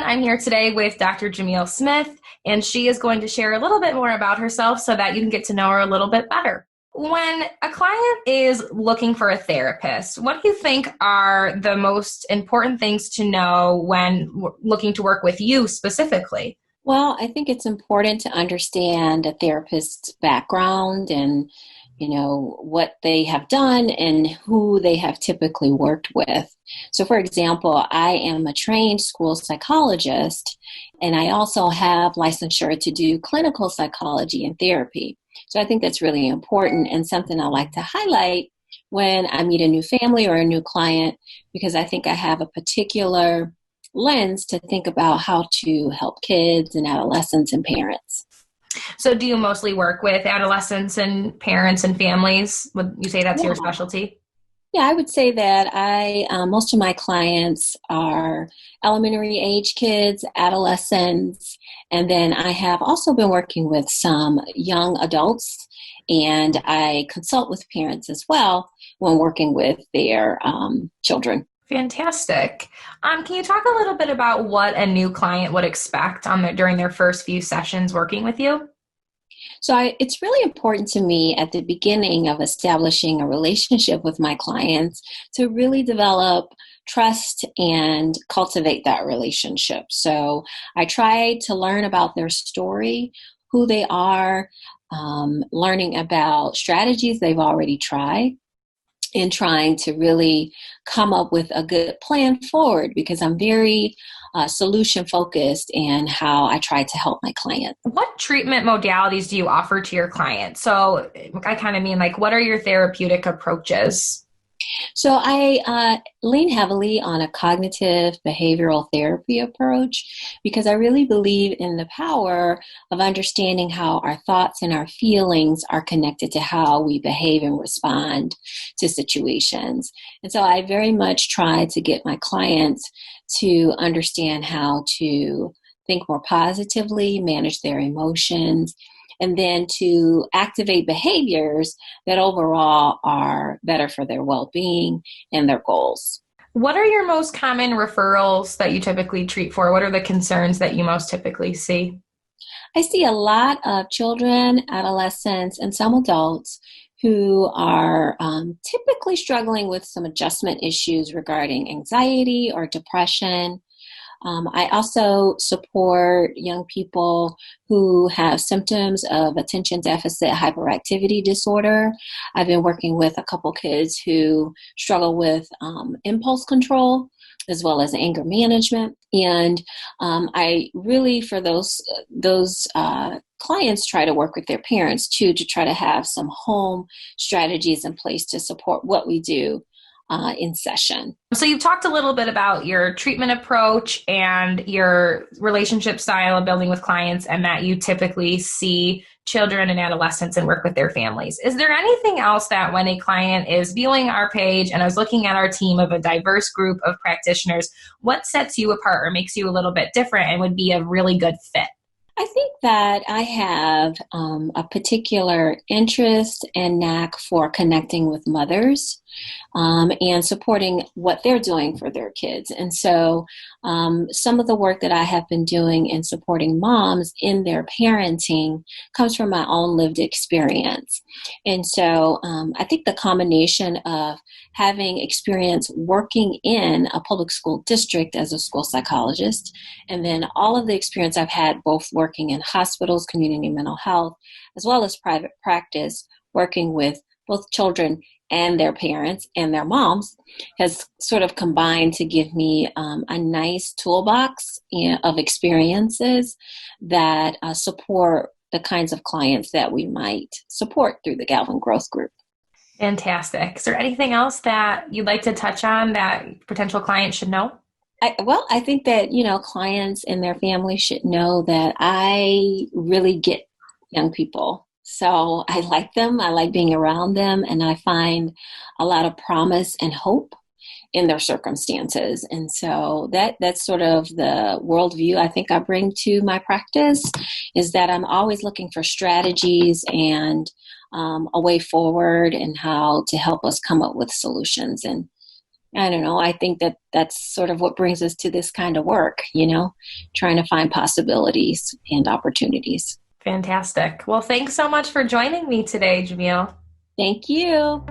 I'm here today with Dr. Jameel Smith, and she is going to share a little bit more about herself so that you can get to know her a little bit better. When a client is looking for a therapist, what do you think are the most important things to know when looking to work with you specifically? Well, I think it's important to understand a therapist's background and, what they have done and who they have typically worked with. So, for example, I am a trained school psychologist, and I also have licensure to do clinical psychology and therapy. So I think that's really important and something I like to highlight when I meet a new family or a new client, because I think I have a particular lens to think about how to help kids and adolescents and parents. So do you mostly work with adolescents and parents and families? Would you say that's your Yeah. specialty? Yeah, I would say that most of my clients are elementary age kids, adolescents, and then I have also been working with some young adults, and I consult with parents as well when working with their children. Fantastic. Can you talk a little bit about what a new client would expect during their first few sessions working with you? It's really important to me at the beginning of establishing a relationship with my clients to really develop trust and cultivate that relationship. So I try to learn about their story, who they are, learning about strategies they've already tried, and trying to really come up with a good plan forward, because I'm very solution focused in how I try to help my clients. What treatment modalities do you offer to your clients? So I kind of mean like, what are your therapeutic approaches? So I lean heavily on a cognitive behavioral therapy approach, because I really believe in the power of understanding how our thoughts and our feelings are connected to how we behave and respond to situations. And so I very much try to get my clients to understand how to think more positively, manage their emotions, and then to activate behaviors that overall are better for their well-being and their goals. What are your most common referrals that you typically treat for? What are the concerns that you most typically see? I see a lot of children, adolescents, and some adults who are typically struggling with some adjustment issues regarding anxiety or depression. I also support young people who have symptoms of attention deficit hyperactivity disorder. I've been working with a couple kids who struggle with impulse control as well as anger management. And I really, for those clients, try to work with their parents too, to try to have some home strategies in place to support what we do in session. So you've talked a little bit about your treatment approach and your relationship style of building with clients, and that you typically see children and adolescents and work with their families. Is there anything else that when a client is viewing our page and is looking at our team of a diverse group of practitioners, what sets you apart or makes you a little bit different and would be a really good fit? I think that I have a particular interest and knack for connecting with mothers and supporting what they're doing for their kids. And so some of the work that I have been doing in supporting moms in their parenting comes from my own lived experience. And so I think the combination of having experience working in a public school district as a school psychologist, and then all of the experience I've had both working in hospitals, community mental health, as well as private practice, working with both children and their parents and their moms, has sort of combined to give me a nice toolbox of experiences that support the kinds of clients that we might support through the Galvin Growth Group. Fantastic. Is there anything else that you'd like to touch on that potential clients should know? I think that, clients and their families should know that I really get young people. So I like them. I like being around them. And I find a lot of promise and hope in their circumstances. And so that's sort of the worldview I think I bring to my practice, is that I'm always looking for strategies and a way forward and how to help us come up with solutions. And I don't know. I think that that's sort of what brings us to this kind of work, trying to find possibilities and opportunities. Fantastic. Well, thanks so much for joining me today, Jameel. Thank you.